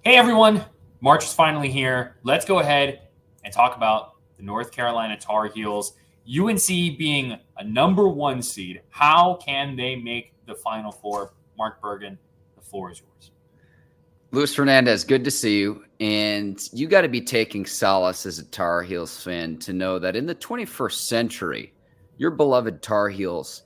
Hey everyone, March is finally here. Let's go ahead and talk about the North Carolina Tar Heels. UNC being a number one seed, how can they make the Final Four? Mark Bergin, the floor is yours. Luis Fernandez, good to see you. And you got to be taking solace as a Tar Heels fan to know that in the 21st century, your beloved Tar Heels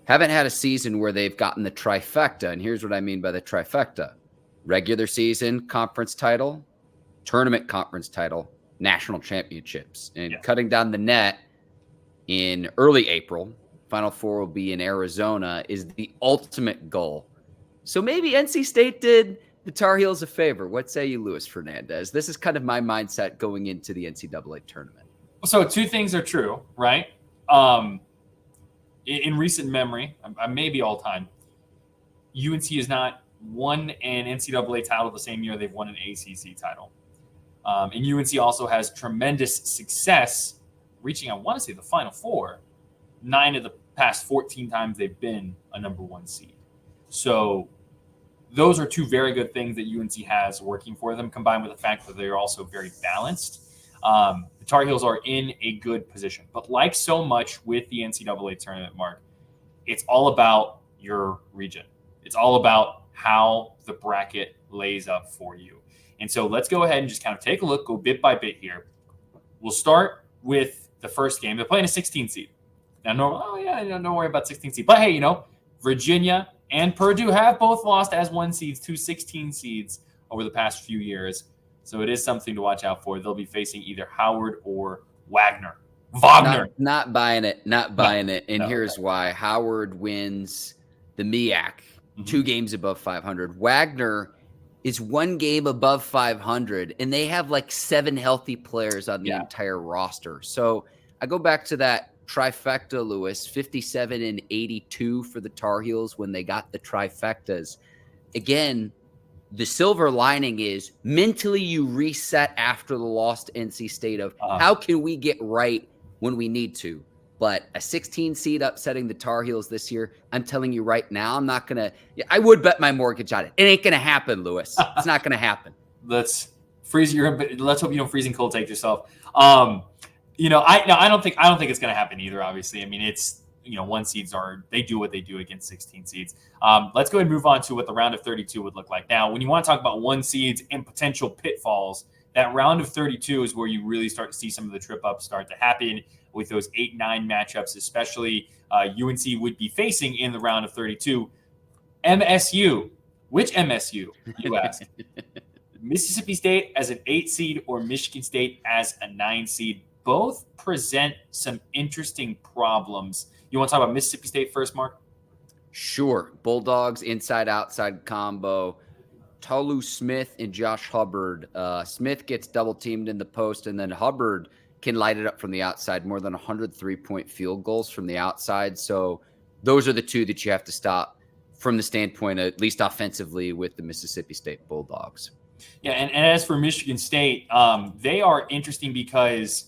haven't had a season where they've gotten the trifecta. And here's what I mean by the trifecta: regular season conference title, tournament conference title, national championships. And cutting down the net in early April, Final Four will be in Arizona, is the ultimate goal. So maybe NC State did the Tar Heels a favor. What say you, Luis Fernandez? This is kind of my mindset going into the NCAA tournament. So two things are true, right? In recent memory, maybe all time, UNC has not won an NCAA title the same year they've won an ACC title. And UNC also has tremendous success reaching, I want to say, the Final Four 9 of the past 14 times they've been a number one seed. So those are two very good things that UNC has working for them, combined with the fact that they're also very balanced. The Tar Heels are in a good position. But like so much with the NCAA tournament, Mark, it's all about your region. It's all about how the bracket lays up for you. And so let's go ahead and just kind of take a look, go bit by bit here. We'll start with the first game. They're playing a 16 seed. Now, don't worry about 16 seed. But hey, Virginia and Purdue have both lost as 1 seeds to 16 seeds over the past few years. So it is something to watch out for. They'll be facing either Howard or Wagner. Not buying it. And here's why. Howard wins the MEAC, 2 games above 500. Wagner is 1 game above 500, and they have like 7 healthy players on the entire roster. So I go back to that trifecta, Lewis, 57 and 82 for the Tar Heels when they got the trifectas. Again, the silver lining is mentally you reset after the loss to NC State of how can we get right when we need to. But a 16 seed upsetting the Tar Heels this year, I'm telling you right now, I'm not going to – I would bet my mortgage on it. It ain't going to happen, Lewis. It's not going to happen. Let's hope you don't freezing cold take yourself. I don't think it's going to happen either, obviously. I mean, it's, 1 seeds they do what they do against 16 seeds. Let's go ahead and move on to what the round of 32 would look like. Now, when you want to talk about 1 seeds and potential pitfalls, that round of 32 is where you really start to see some of the trip ups start to happen with those 8-9 matchups, especially UNC would be facing in the round of 32. MSU. Which MSU, you ask? Mississippi State as an 8 seed or Michigan State as a 9 seed. Both present some interesting problems. You want to talk about Mississippi State first, Mark? Sure. Bulldogs, inside-outside combo. Tolu Smith and Josh Hubbard. Smith gets double-teamed in the post, and then Hubbard can light it up from the outside, more than 100 3-point field goals from the outside. So those are the two that you have to stop from the standpoint, at least offensively, with the Mississippi State Bulldogs. Yeah, and as for Michigan State, they are interesting because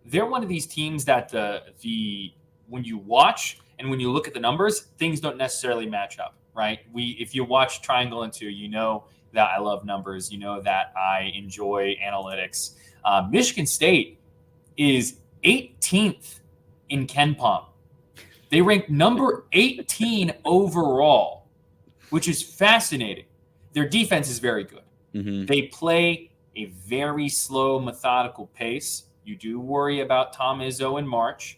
they're one of these teams that the when you watch and when you look at the numbers, things don't necessarily match up, right? If you watch Triangle and Two, you know that I love numbers. You know that I enjoy analytics. Michigan State is 18th in KenPom. They rank number 18 overall, which is fascinating. Their defense is very good. Mm-hmm. They play a very slow, methodical pace. You do worry about Tom Izzo in March.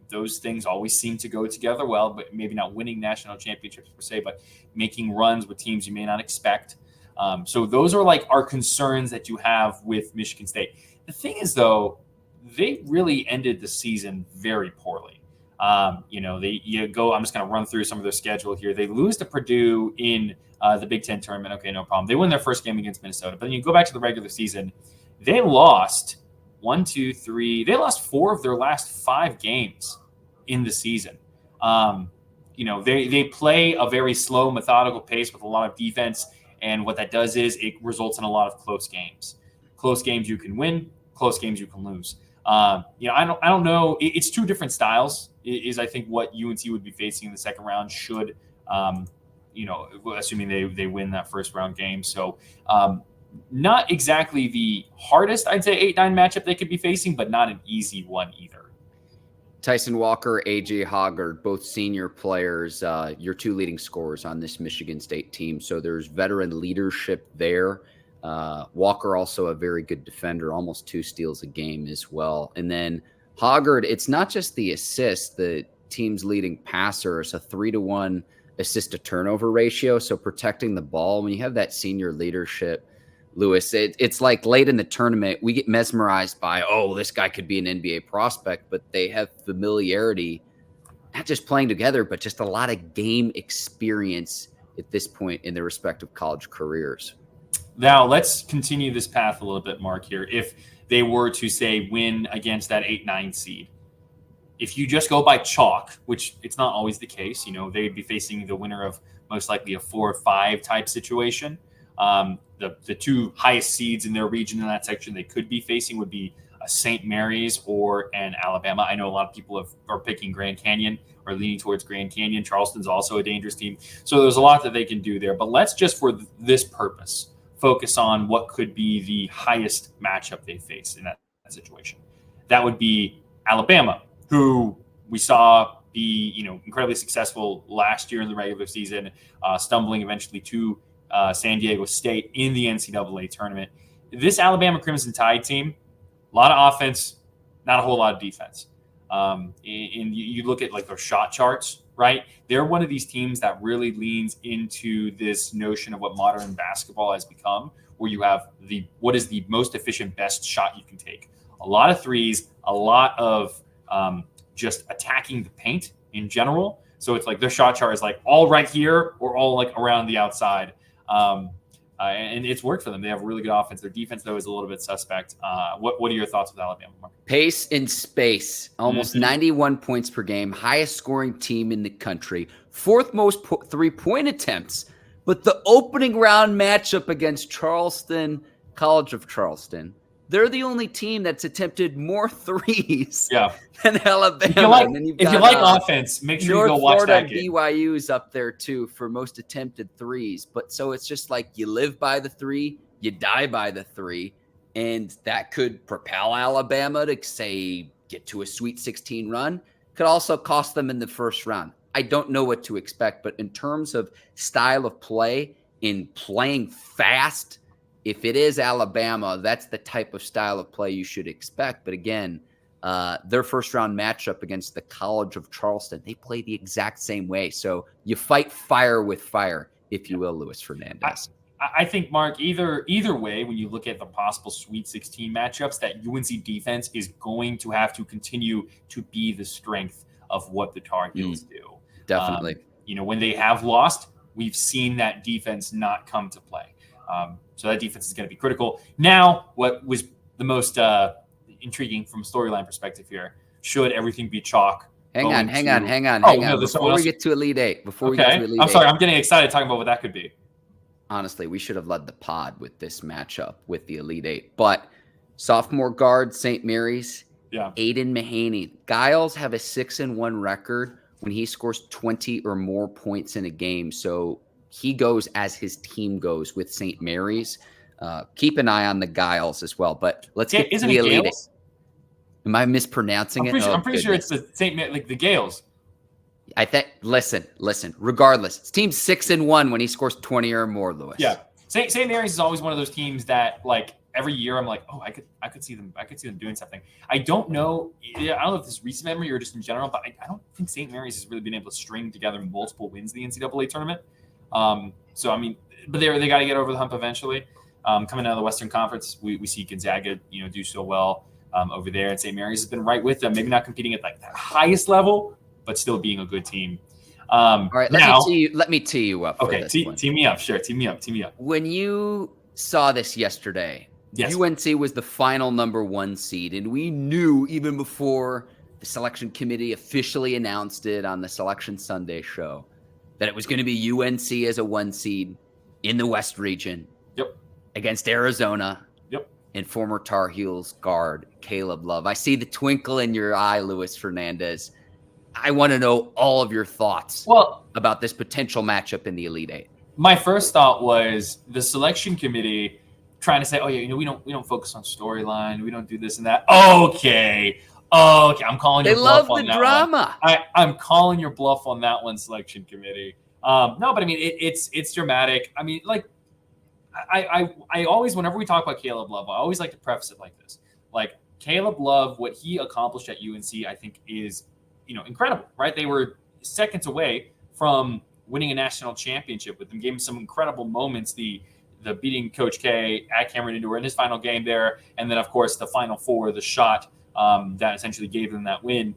Those things always seem to go together well, but maybe not winning national championships per se, but making runs with teams you may not expect. So those are like our concerns that you have with Michigan State. The thing is, though, they really ended the season very poorly. I'm just going to run through some of their schedule here. They lose to Purdue in the Big Ten tournament. Okay, no problem. They win their first game against Minnesota. But then you go back to the regular season. They lost 4 of their last 5 games in the season. They play a very slow, methodical pace with a lot of defense. And what that does is it results in a lot of close games. Close games you can win, close games you can lose. I don't know. It's 2 different styles is I think what UNC would be facing in the second round should, assuming they win that first round game. So not exactly the hardest, I'd say, 8-9 matchup they could be facing, but not an easy one either. Tyson Walker, AJ Hoggard, both senior players, your two leading scorers on this Michigan State team. So there's veteran leadership there. Walker also a very good defender, almost 2 steals a game as well. And then Hoggard, it's not just the assist, the team's leading passer. It's a 3-to-1 assist to turnover ratio. So protecting the ball, when you have that senior leadership, Lewis, it's like late in the tournament, we get mesmerized by, oh, this guy could be an NBA prospect, but they have familiarity, not just playing together, but just a lot of game experience at this point in their respective college careers. Now, let's continue this path a little bit, Mark, here. If they were to, say, win against that 8-9 seed, if you just go by chalk, which it's not always the case, they'd be facing the winner of most likely a 4-5 type situation. The 2 highest seeds in their region in that section they could be facing would be a St. Mary's or an Alabama. I know a lot of people are picking Grand Canyon or leaning towards Grand Canyon. Charleston's also a dangerous team. So there's a lot that they can do there. But let's just, for this purpose, focus on what could be the highest matchup they face in that situation. That would be Alabama, who we saw be incredibly successful last year in the regular season, stumbling eventually to San Diego State in the NCAA tournament. This Alabama Crimson Tide team, a lot of offense, not a whole lot of defense. And you look at like their shot charts, right? They're one of these teams that really leans into this notion of what modern basketball has become, where you have what is the most efficient, best shot you can take. A lot of threes, a lot of just attacking the paint in general. So it's like their shot chart is like all right here or all like around the outside. And it's worked for them. They have really good offense. Their defense, though, is a little bit suspect. What are your thoughts with Alabama, Mark? Pace and space, almost 91 points per game, highest scoring team in the country, 4th most 3-point attempts. But the opening round matchup against Charleston, College of Charleston, they're the only team that's attempted more threes than Alabama. If you like offense, make sure you go watch that game. BYU's up there too for most attempted threes. But so it's just like you live by the 3, you die by the 3, and that could propel Alabama to say get to a Sweet 16 run. Could also cost them in the first round. I don't know what to expect, but in terms of style of play, in playing fast, if it is Alabama, that's the type of style of play you should expect. But again, their first round matchup against the College of Charleston, they play the exact same way. So you fight fire with fire, if you will, Luis Fernandez. I think, Mark, either way, when you look at the possible Sweet 16 matchups, that UNC defense is going to have to continue to be the strength of what the Tar Heels do. Definitely. When they have lost, we've seen that defense not come to play. So that defense is going to be critical. Now, what was the most intriguing from a storyline perspective here? Should everything be chalk? Hang on. No, before we get to Elite Eight. I'm sorry. I'm getting excited talking about what that could be. Honestly, we should have led the pod with this matchup with the Elite Eight. But sophomore guard, St. Mary's, Aiden Mahaney. Giles have a 6-1 record when he scores 20 or more points in a game. So he goes as his team goes with St. Mary's. Keep an eye on the Giles as well. But let's get to the Elite Eight. Am I mispronouncing it? I'm pretty sure it's the the Gales. I think. Listen. Regardless, it's team 6-1 when he scores 20 or more, Lewis. Yeah, St. Mary's is always one of those teams that like every year I'm like, oh, I could see them doing something. I don't know. I don't know if this is recent memory or just in general, but I don't think St. Mary's has really been able to string together multiple wins in the NCAA tournament. So I mean, but they got to get over the hump eventually. Coming out of the Western Conference, we see Gonzaga, do so well over there, and St. Mary's has been right with them. Maybe not competing at like the highest level, but still being a good team. All right, let me tee you up. Okay, tee me up. Sure, tee me up. When you saw this yesterday, UNC was the final number 1 seed, and we knew even before the selection committee officially announced it on the Selection Sunday show that it was going to be UNC as a 1 seed in the West region against Arizona and former Tar Heels guard Caleb Love. I see the twinkle in your eye, Luis Fernandez. I want to know all of your thoughts about this potential matchup in the Elite Eight. My first thought was the selection committee trying to say, oh yeah, we don't focus on storyline, we don't do this and that. Okay, I'm calling your bluff on that one. They love the drama. I'm calling your bluff on that one, selection committee. No, but I mean it's dramatic. I mean, like I always, whenever we talk about Caleb Love, I always like to preface it like this. Like Caleb Love, what he accomplished at UNC, I think is, incredible, right? They were seconds away from winning a national championship with them, gave him some incredible moments. The beating Coach K at Cameron Indoor in his final game there, and then of course the Final Four, the shot that essentially gave them that win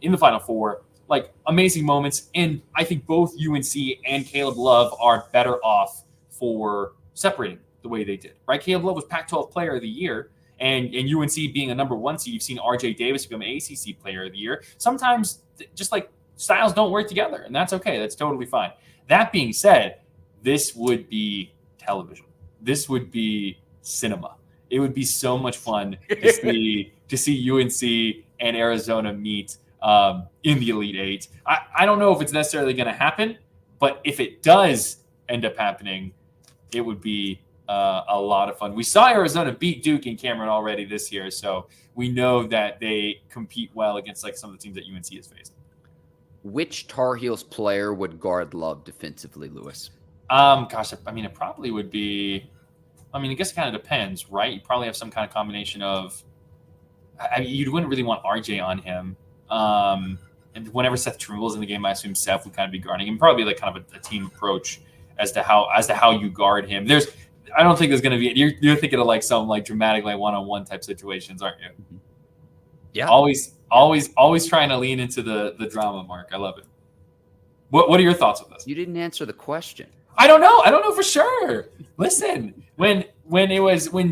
in the Final Four. Like amazing moments, and I think both UNC and Caleb Love are better off for separating the way they did, right? Caleb Love was Pac-12 Player of the Year, and UNC being a number 1 seed, you've seen RJ Davis become ACC Player of the Year. Sometimes just like styles don't work together, and that's okay. That's totally fine. That being said, this would be television. This would be cinema. It would be so much fun to see UNC and Arizona meet in the Elite Eight. I don't know if it's necessarily going to happen, but if it does end up happening, it would be a lot of fun. We saw Arizona beat Duke and Cameron already this year, so we know that they compete well against like some of the teams that UNC has faced. Which Tar Heels player would guard Love defensively, Lewis? Gosh, I mean, it probably would be. I mean, I guess it kind of depends, right? You probably have some kind of combination of. You wouldn't really want RJ on him. And whenever Seth Trumble's in the game, I assume Seth would kind of be guarding him. Probably like kind of a team approach as to how you guard him. I don't think there's going to be. You're thinking of like some like dramatic like one-on-one type situations, aren't you? Yeah. Always trying to lean into the drama, Mark. I love it. What are your thoughts on this? You didn't answer the question. I don't know for sure. Listen, when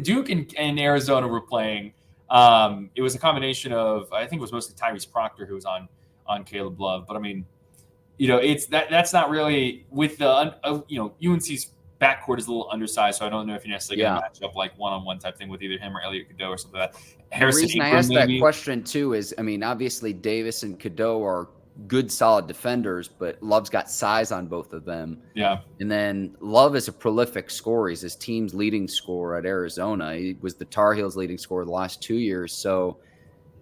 Duke and Arizona were playing, it was a combination of, I think it was mostly Tyrese Proctor who was on Caleb Love. But I mean, it's that's not really with the UNC's backcourt is a little undersized, so I don't know if you're necessarily going to match up like one-on-one type thing with either him or Elliot Cadeau or something like that. The reason I asked that question too is, I mean, obviously Davis and Cadeau are good, solid defenders, but Love's got size on both of them. Yeah. And then Love is a prolific scorer. He's his team's leading scorer at Arizona. He was the Tar Heels' leading scorer the last 2 years. So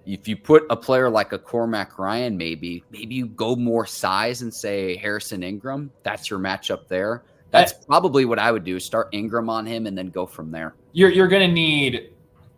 if you put a player like a Cormac Ryan, maybe you go more size and say Harrison Ingram. That's your matchup there. That's probably what I would do, start Ingram on him and then go from there. You're going to need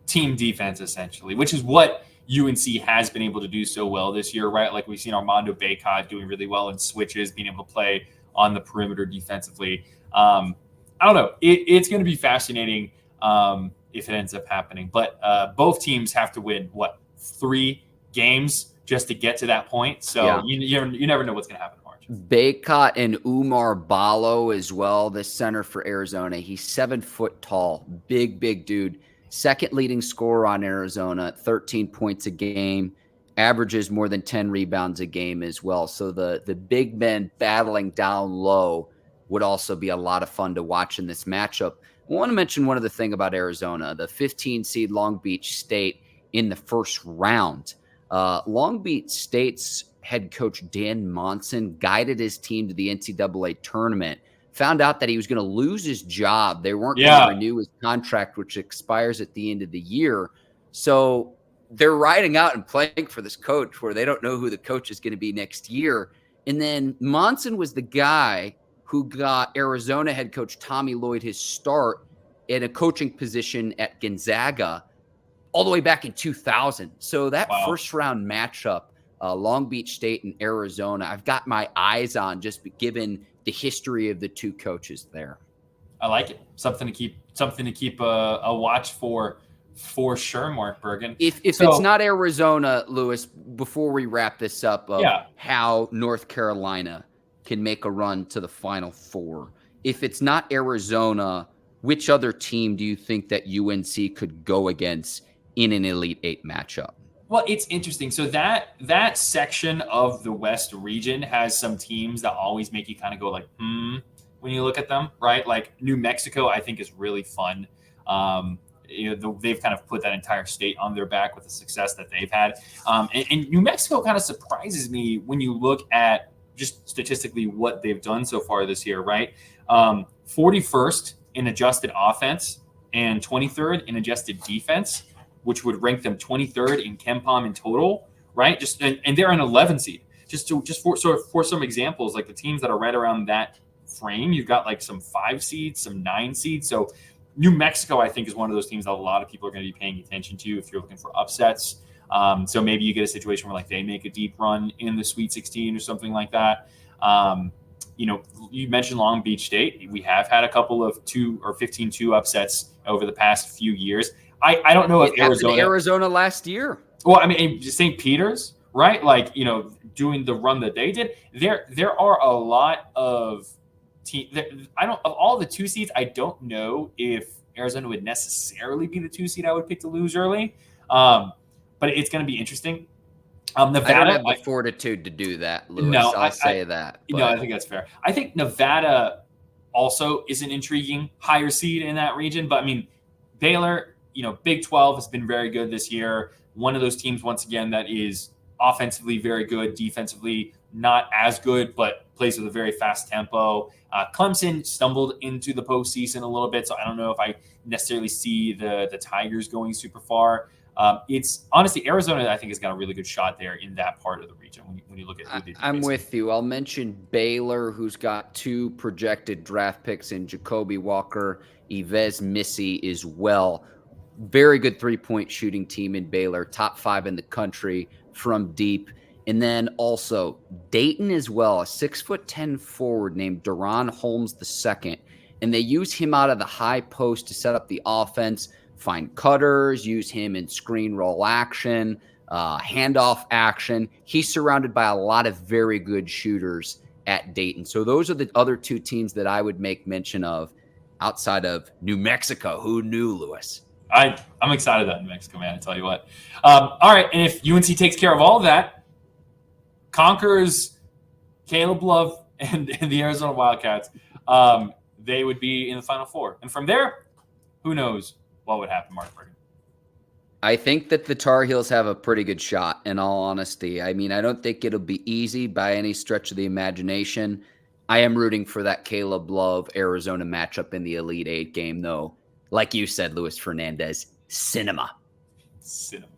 team defense, essentially, which is what UNC has been able to do so well this year, right? Like we've seen Armando Bacot doing really well in switches, being able to play on the perimeter defensively. I don't know. It's going to be fascinating if it ends up happening. But both teams have to win, 3 games just to get to that point. So yeah. You never know what's going to happen. Bacot and Umar Ballo as well, the center for Arizona. He's 7 foot tall, big dude. Second leading scorer on Arizona, 13 points a game, averages more than 10 rebounds a game as well. So the big men battling down low would also be a lot of fun to watch in this matchup. I want to mention one other thing about Arizona, the 15 seed Long Beach State in the first round. Long Beach State's head coach Dan Monson guided his team to the NCAA tournament, found out that he was going to lose his job. They weren't going to renew his contract, which expires at the end of the year. So they're riding out and playing for this coach where they don't know who the coach is going to be next year. And then Monson was the guy who got Arizona head coach Tommy Lloyd his start in a coaching position at Gonzaga all the way back in 2000. So that first round matchup, Long Beach State and Arizona, I've got my eyes on just given the history of the two coaches there. I like it. Something to keep a watch for sure, Mark Bergin. If it's not Arizona, Lewis, before we wrap this up, how North Carolina can make a run to the Final Four. If it's not Arizona, which other team do you think that UNC could go against in an Elite Eight matchup? Well, it's interesting. So that section of the West region has some teams that always make you kind of go like, when you look at them, right? Like New Mexico, I think is really fun. They've kind of put that entire state on their back with the success that they've had. And New Mexico kind of surprises me when you look at just statistically what they've done so far this year, right? 41st in adjusted offense and 23rd in adjusted defense, which would rank them 23rd in KenPom in total, right? And they're an 11 seed. For some examples, like the teams that are right around that frame, you've got like some 5 seeds, some 9 seeds. So New Mexico, I think, is one of those teams that a lot of people are going to be paying attention to if you're looking for upsets. So maybe you get a situation where like they make a deep run in the Sweet 16 or something like that. You mentioned Long Beach State. We have had a couple of 2 or 15-2 upsets over the past few years. I don't know if Arizona last year. Well, I mean, St. Peter's, right? Like, doing the run that they did. There are a lot of teams. Of all the 2 seeds, I don't know if Arizona would necessarily be the 2 seed I would pick to lose early. But it's going to be interesting. Nevada, I don't have the fortitude to do that, Lewis. No, I'll say that. But. No, I think that's fair. I think Nevada also is an intriguing higher seed in that region. But I mean, Baylor, Big 12 has been very good this year. One of those teams, once again, that is offensively very good, defensively not as good, but plays with a very fast tempo. Clemson stumbled into the postseason a little bit, so I don't know if I necessarily see the Tigers going super far. It's honestly Arizona, I think, has got a really good shot there in that part of the region when you look at who I'm with you. I'll mention Baylor, who's got 2 projected draft picks in Jacoby Walker, Yves Missy as well. Very good 3-point shooting team in Baylor, top 5 in the country from deep. And then also Dayton as well, a 6'10" forward named Deron Holmes II. And they use him out of the high post to set up the offense, find cutters, use him in screen roll action, handoff action. He's surrounded by a lot of very good shooters at Dayton. So those are the other 2 teams that I would make mention of outside of New Mexico. Who knew, Lewis? I'm excited about New Mexico, man. I tell you what. All right, and if UNC takes care of all of that, conquers Caleb Love and the Arizona Wildcats, they would be in the Final Four. And from there, who knows what would happen, Mark Bergin. I think that the Tar Heels have a pretty good shot, in all honesty. I mean, I don't think it'll be easy by any stretch of the imagination. I am rooting for that Caleb Love Arizona matchup in the Elite Eight game, though. Like you said, Luis Fernandez, cinema. Cinema.